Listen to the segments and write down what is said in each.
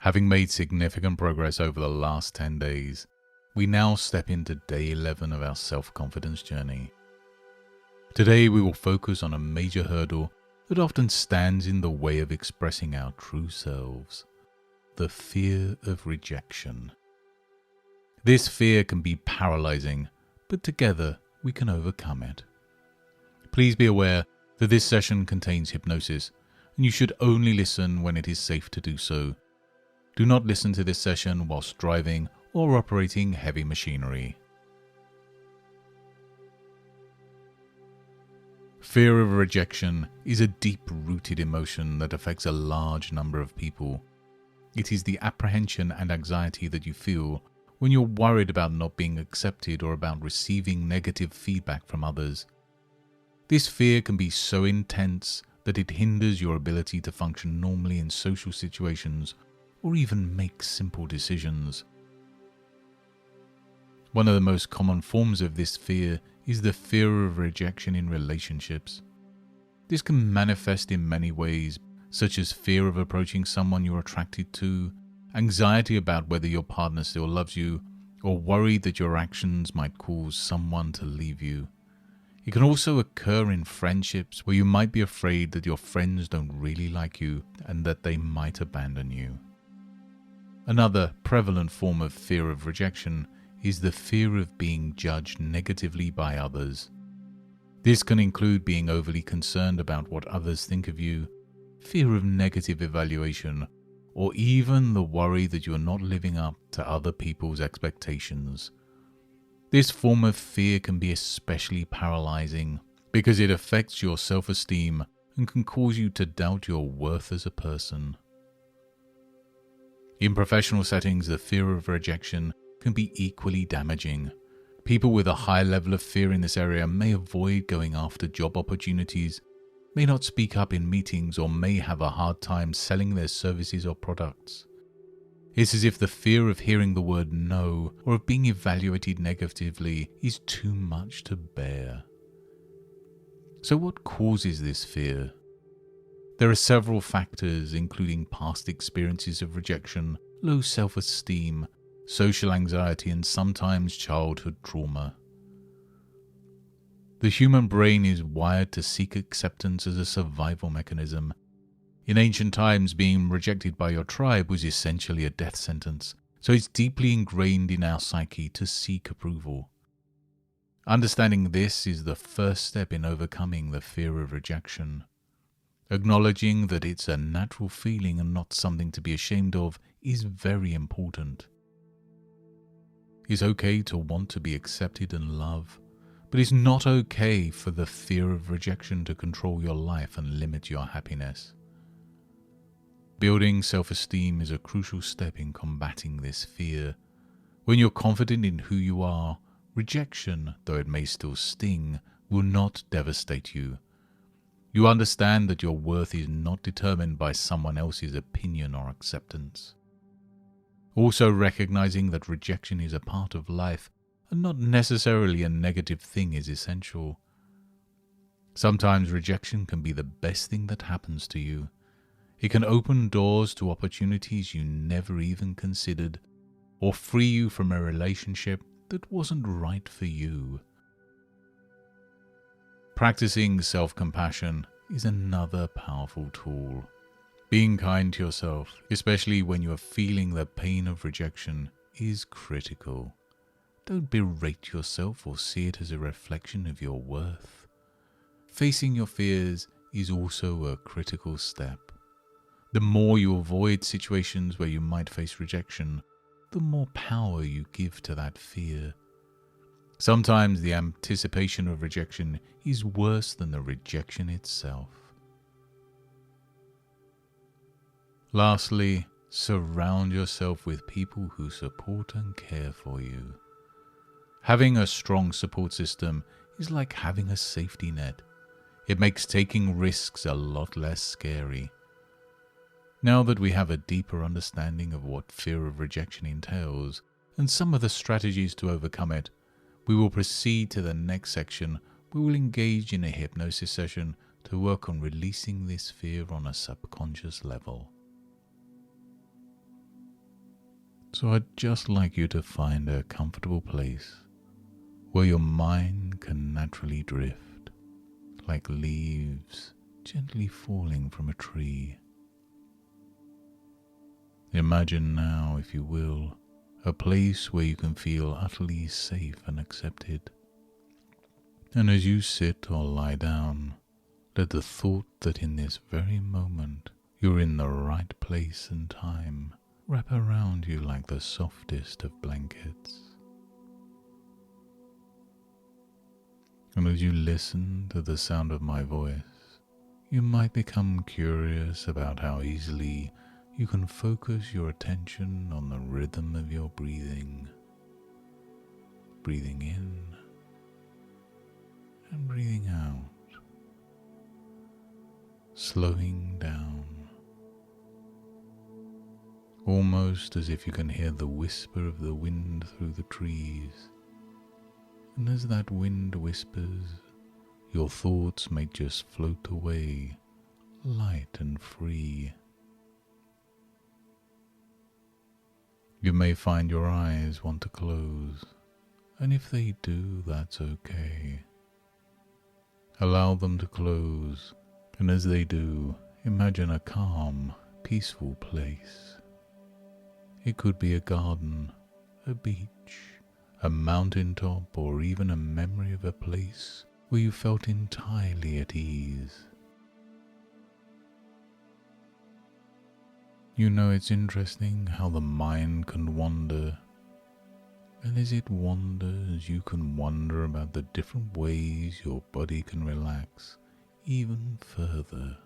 Having made significant progress over the last 10 days, we now step into day 11 of our self-confidence journey. Today we will focus on a major hurdle that often stands in the way of expressing our true selves: the fear of rejection. This fear can be paralyzing, but together we can overcome it. Please be aware that this session contains hypnosis, and you should only listen when it is safe to do so. Do not listen to this session whilst driving or operating heavy machinery. Fear of rejection is a deep-rooted emotion that affects a large number of people. It is the apprehension and anxiety that you feel when you're worried about not being accepted or about receiving negative feedback from others. This fear can be so intense that it hinders your ability to function normally in social situations or even make simple decisions. One of the most common forms of this fear is the fear of rejection in relationships. This can manifest in many ways, such as fear of approaching someone you're attracted to, anxiety about whether your partner still loves you, or worry that your actions might cause someone to leave you. It can also occur in friendships where you might be afraid that your friends don't really like you and that they might abandon you. Another prevalent form of fear of rejection is the fear of being judged negatively by others. This can include being overly concerned about what others think of you, fear of negative evaluation, or even the worry that you are not living up to other people's expectations. This form of fear can be especially paralyzing because it affects your self-esteem and can cause you to doubt your worth as a person. In professional settings, the fear of rejection can be equally damaging. People with a high level of fear in this area may avoid going after job opportunities, may not speak up in meetings, or may have a hard time selling their services or products. It's as if the fear of hearing the word no or of being evaluated negatively is too much to bear. So what causes this fear? There are several factors, including past experiences of rejection, low self-esteem, social anxiety, and sometimes childhood trauma. The human brain is wired to seek acceptance as a survival mechanism. In ancient times, being rejected by your tribe was essentially a death sentence, so it's deeply ingrained in our psyche to seek approval. Understanding this is the first step in overcoming the fear of rejection. Acknowledging that it's a natural feeling and not something to be ashamed of is very important. It's okay to want to be accepted and loved, but it's not okay for the fear of rejection to control your life and limit your happiness. Building self-esteem is a crucial step in combating this fear. When you're confident in who you are, rejection, though it may still sting, will not devastate you. You understand that your worth is not determined by someone else's opinion or acceptance. Also, recognizing that rejection is a part of life and not necessarily a negative thing is essential. Sometimes rejection can be the best thing that happens to you. It can open doors to opportunities you never even considered, or free you from a relationship that wasn't right for you. Practicing self-compassion is another powerful tool. Being kind to yourself, especially when you are feeling the pain of rejection, is critical. Don't berate yourself or see it as a reflection of your worth. Facing your fears is also a critical step. The more you avoid situations where you might face rejection, the more power you give to that fear. Sometimes the anticipation of rejection is worse than the rejection itself. Lastly, surround yourself with people who support and care for you. Having a strong support system is like having a safety net. It makes taking risks a lot less scary. Now that we have a deeper understanding of what fear of rejection entails and some of the strategies to overcome it, we will proceed to the next section. We will engage in a hypnosis session to work on releasing this fear on a subconscious level. So I'd just like you to find a comfortable place where your mind can naturally drift, like leaves gently falling from a tree. Imagine now, if you will, a place where you can feel utterly safe and accepted. And as you sit or lie down, let the thought that in this very moment you're in the right place and time wrap around you like the softest of blankets. And as you listen to the sound of my voice, you might become curious about how easily you can focus your attention on the rhythm of your breathing. Breathing in and breathing out. Slowing down. Almost as if you can hear the whisper of the wind through the trees. And as that wind whispers, your thoughts may just float away, light and free. You may find your eyes want to close, and if they do, that's okay. Allow them to close, and as they do, imagine a calm, peaceful place. It could be a garden, a beach, a mountaintop, or even a memory of a place where you felt entirely at ease. You know, it's interesting how the mind can wander, and as it wanders, you can wonder about the different ways your body can relax even further.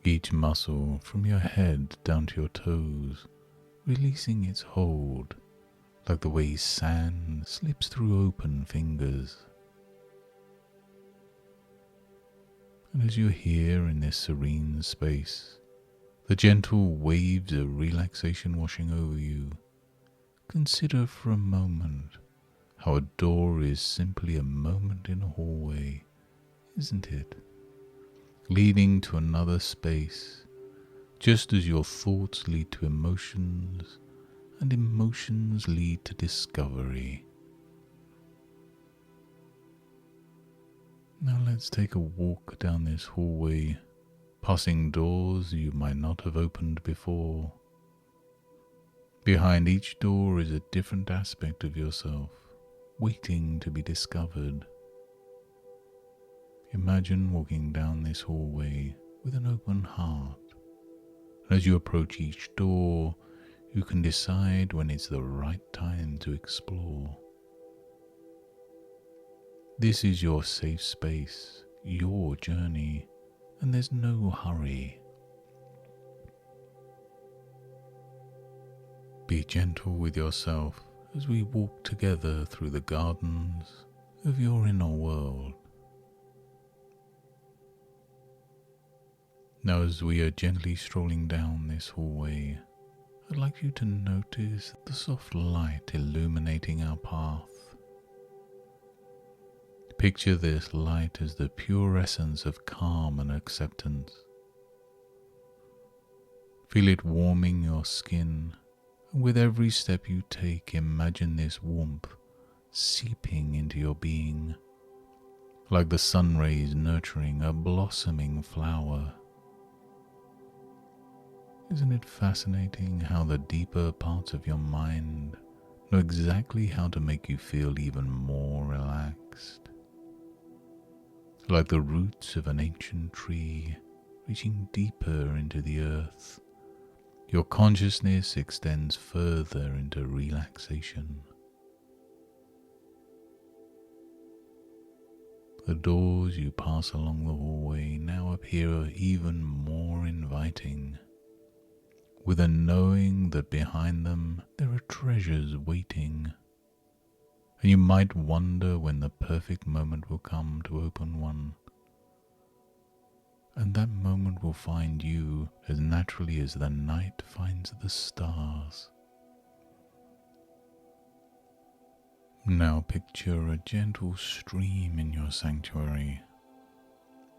Each muscle from your head down to your toes releasing its hold, like the way sand slips through open fingers. And as you're here in this serene space, the gentle waves of relaxation washing over you, consider for a moment how a door is simply a moment in a hallway, isn't it? Leading to another space, just as your thoughts lead to emotions, and emotions lead to discovery. Now let's take a walk down this hallway, passing doors you might not have opened before. Behind each door is a different aspect of yourself, waiting to be discovered. Imagine walking down this hallway with an open heart. As you approach each door, you can decide when it's the right time to explore. This is your safe space, your journey, and there's no hurry. Be gentle with yourself as we walk together through the gardens of your inner world. Now, as we are gently strolling down this hallway, I'd like you to notice the soft light illuminating our path. Picture this light as the pure essence of calm and acceptance. Feel it warming your skin, and with every step you take, imagine this warmth seeping into your being, like the sun rays nurturing a blossoming flower. Isn't it fascinating how the deeper parts of your mind know exactly how to make you feel even more relaxed? Like the roots of an ancient tree reaching deeper into the earth, your consciousness extends further into relaxation. The doors you pass along the hallway now appear even more inviting, with a knowing that behind them there are treasures waiting, and you might wonder when the perfect moment will come to open one. And that moment will find you as naturally as the night finds the stars. Now picture a gentle stream in your sanctuary.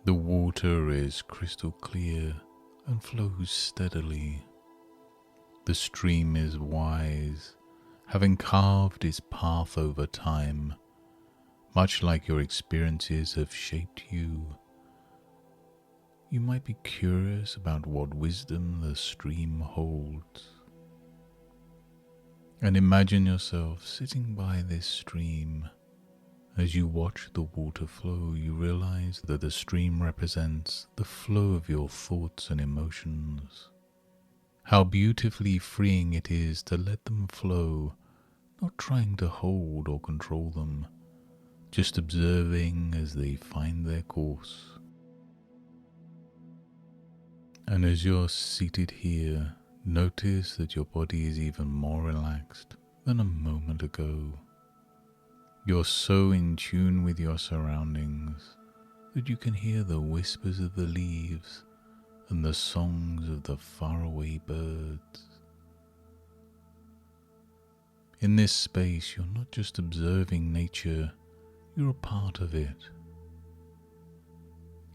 The water is crystal clear and flows steadily. The stream is wise, having carved its path over time, much like your experiences have shaped you. You might be curious about what wisdom the stream holds. And imagine yourself sitting by this stream. As you watch the water flow, you realize that the stream represents the flow of your thoughts and emotions. How beautifully freeing it is to let them flow, not trying to hold or control them, just observing as they find their course. And as you're seated here, notice that your body is even more relaxed than a moment ago. You're so in tune with your surroundings that you can hear the whispers of the leaves and the songs of the faraway birds. In this space, you're not just observing nature, you're a part of it.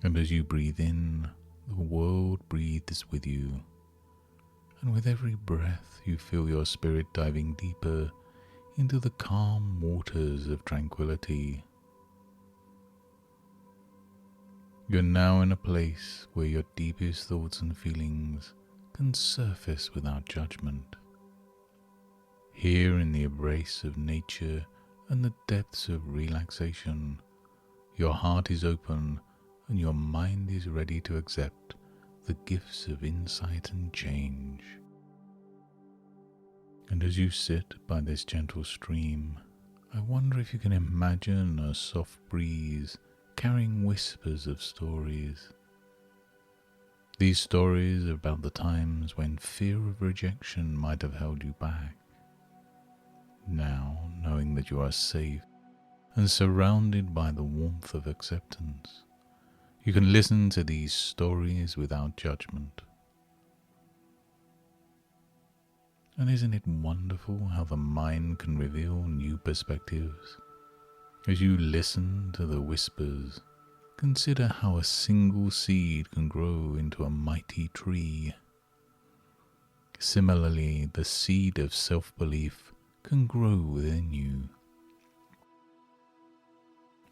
And as you breathe in, the world breathes with you. And with every breath, you feel your spirit diving deeper into the calm waters of tranquility. You're now in a place where your deepest thoughts and feelings can surface without judgment. Here in the embrace of nature and the depths of relaxation, your heart is open and your mind is ready to accept the gifts of insight and change. And as you sit by this gentle stream, I wonder if you can imagine a soft breeze carrying whispers of stories. These stories are about the times when fear of rejection might have held you back. Now, knowing that you are safe and surrounded by the warmth of acceptance, you can listen to these stories without judgment. And isn't it wonderful how the mind can reveal new perspectives? As you listen to the whispers, consider how a single seed can grow into a mighty tree. Similarly, the seed of self-belief can grow within you.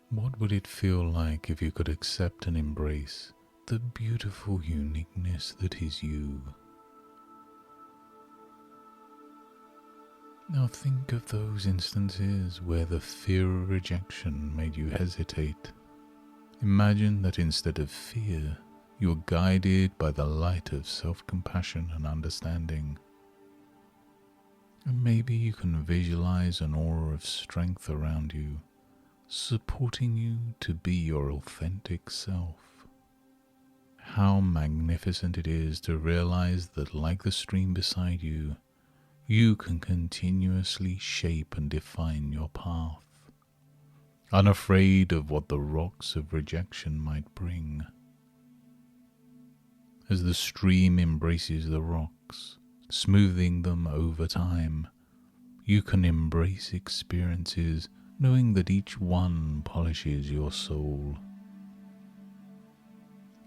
What would it feel like if you could accept and embrace the beautiful uniqueness that is you? Now think of those instances where the fear of rejection made you hesitate. Imagine that instead of fear, you're guided by the light of self-compassion and understanding. And maybe you can visualize an aura of strength around you, supporting you to be your authentic self. How magnificent it is to realize that, like the stream beside you, you can continuously shape and define your path, unafraid of what the rocks of rejection might bring. As the stream embraces the rocks, smoothing them over time, you can embrace experiences knowing that each one polishes your soul.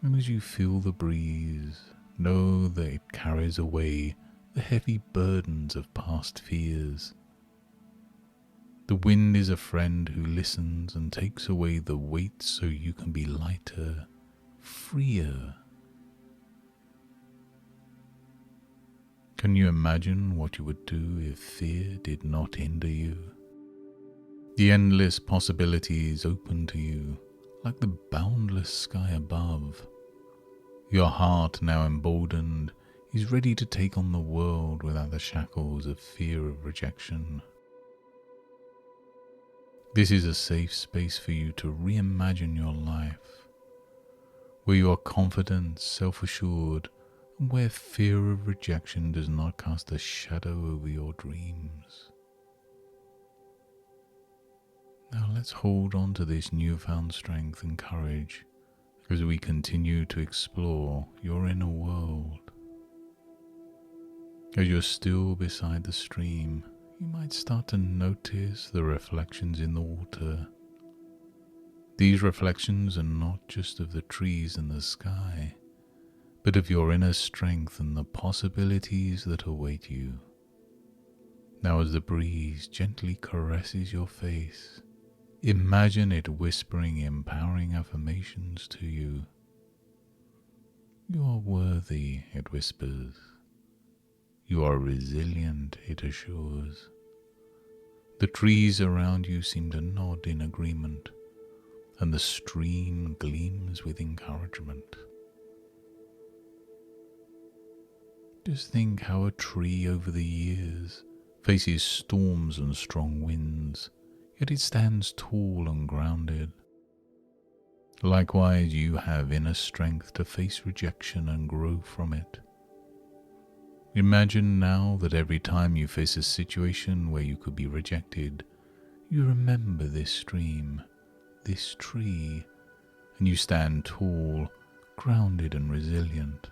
And as you feel the breeze, know that it carries away the heavy burdens of past fears. The wind is a friend who listens and takes away the weight so you can be lighter, freer. Can you imagine what you would do if fear did not hinder you? The endless possibilities open to you, like the boundless sky above. Your heart, now emboldened, is ready to take on the world without the shackles of fear of rejection. This is a safe space for you to reimagine your life, where you are confident, self-assured, and where fear of rejection does not cast a shadow over your dreams. Now let's hold on to this newfound strength and courage as we continue to explore your inner world. As you're still beside the stream, you might start to notice the reflections in the water. These reflections are not just of the trees and the sky, but of your inner strength and the possibilities that await you. Now, as the breeze gently caresses your face, imagine it whispering empowering affirmations to you. You are worthy, it whispers. You are resilient, it assures. The trees around you seem to nod in agreement, and the stream gleams with encouragement. Just think how a tree over the years faces storms and strong winds, yet it stands tall and grounded. Likewise, you have inner strength to face rejection and grow from it. Imagine now that every time you face a situation where you could be rejected, you remember this stream, this tree, and you stand tall, grounded and resilient.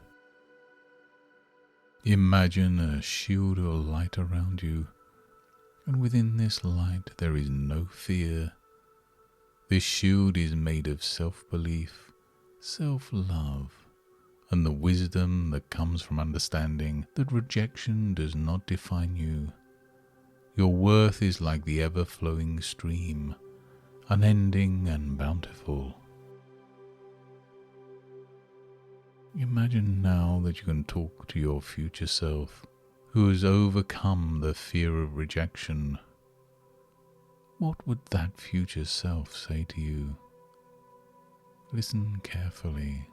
Imagine a shield of light around you, and within this light there is no fear. This shield is made of self-belief, self-love, and the wisdom that comes from understanding that rejection does not define you. Your worth is like the ever-flowing stream, unending and bountiful. Imagine now that you can talk to your future self, who has overcome the fear of rejection. What would that future self say to you? Listen carefully.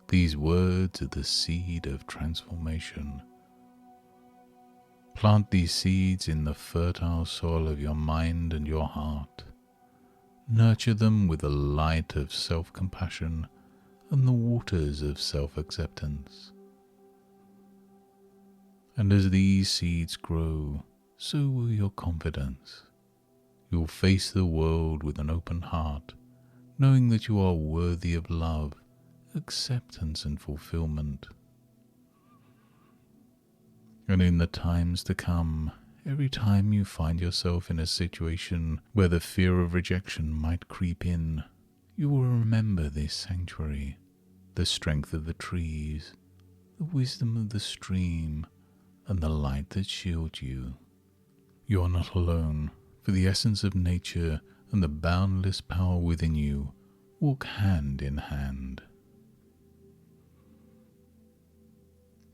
These words are the seed of transformation. Plant these seeds in the fertile soil of your mind and your heart. Nurture them with the light of self-compassion and the waters of self-acceptance. And as these seeds grow, so will your confidence. You will face the world with an open heart, knowing that you are worthy of love, acceptance and fulfillment. And in the times to come, every time you find yourself in a situation where the fear of rejection might creep in, you will remember this sanctuary, the strength of the trees, the wisdom of the stream, and the light that shields you. You are not alone, for the essence of nature and the boundless power within you walk hand in hand.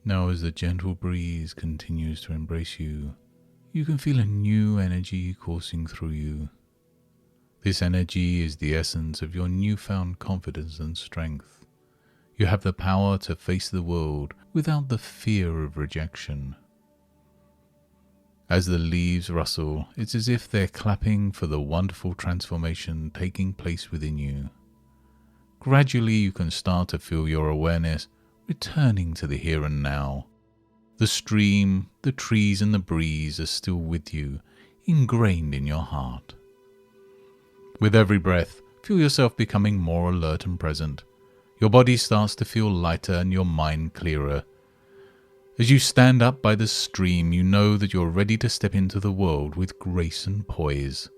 Now, as the gentle breeze continues to embrace you, you can feel a new energy coursing through you. This energy is the essence of your newfound confidence and strength. You have the power to face the world without the fear of rejection. As the leaves rustle, it's as if they're clapping for the wonderful transformation taking place within you. Gradually, you can start to feel your awareness returning to the here and now. The stream, the trees and the breeze are still with you, ingrained in your heart. With every breath, feel yourself becoming more alert and present. Your body starts to feel lighter and your mind clearer. As you stand up by the stream, you know that you're ready to step into the world with grace and poise.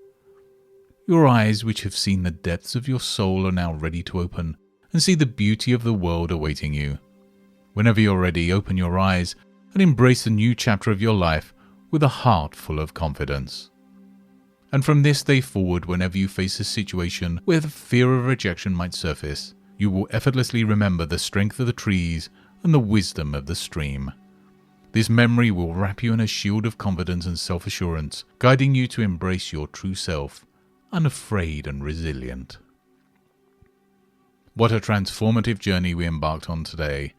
Your eyes, which have seen the depths of your soul, are now ready to open and see the beauty of the world awaiting you. Whenever you're ready, open your eyes and embrace the new chapter of your life with a heart full of confidence. And from this day forward, whenever you face a situation where the fear of rejection might surface, you will effortlessly remember the strength of the trees and the wisdom of the stream. This memory will wrap you in a shield of confidence and self-assurance, guiding you to embrace your true self, unafraid and resilient. What a transformative journey we embarked on today.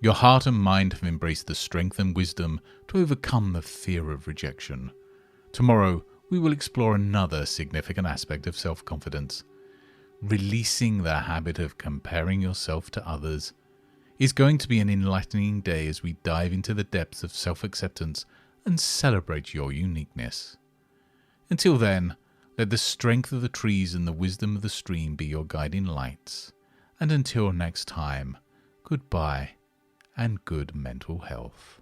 Your heart and mind have embraced the strength and wisdom to overcome the fear of rejection. Tomorrow, we will explore another significant aspect of self-confidence. Releasing the habit of comparing yourself to others is going to be an enlightening day as we dive into the depths of self-acceptance and celebrate your uniqueness. Until then, let the strength of the trees and the wisdom of the stream be your guiding lights. And until next time, goodbye and good mental health.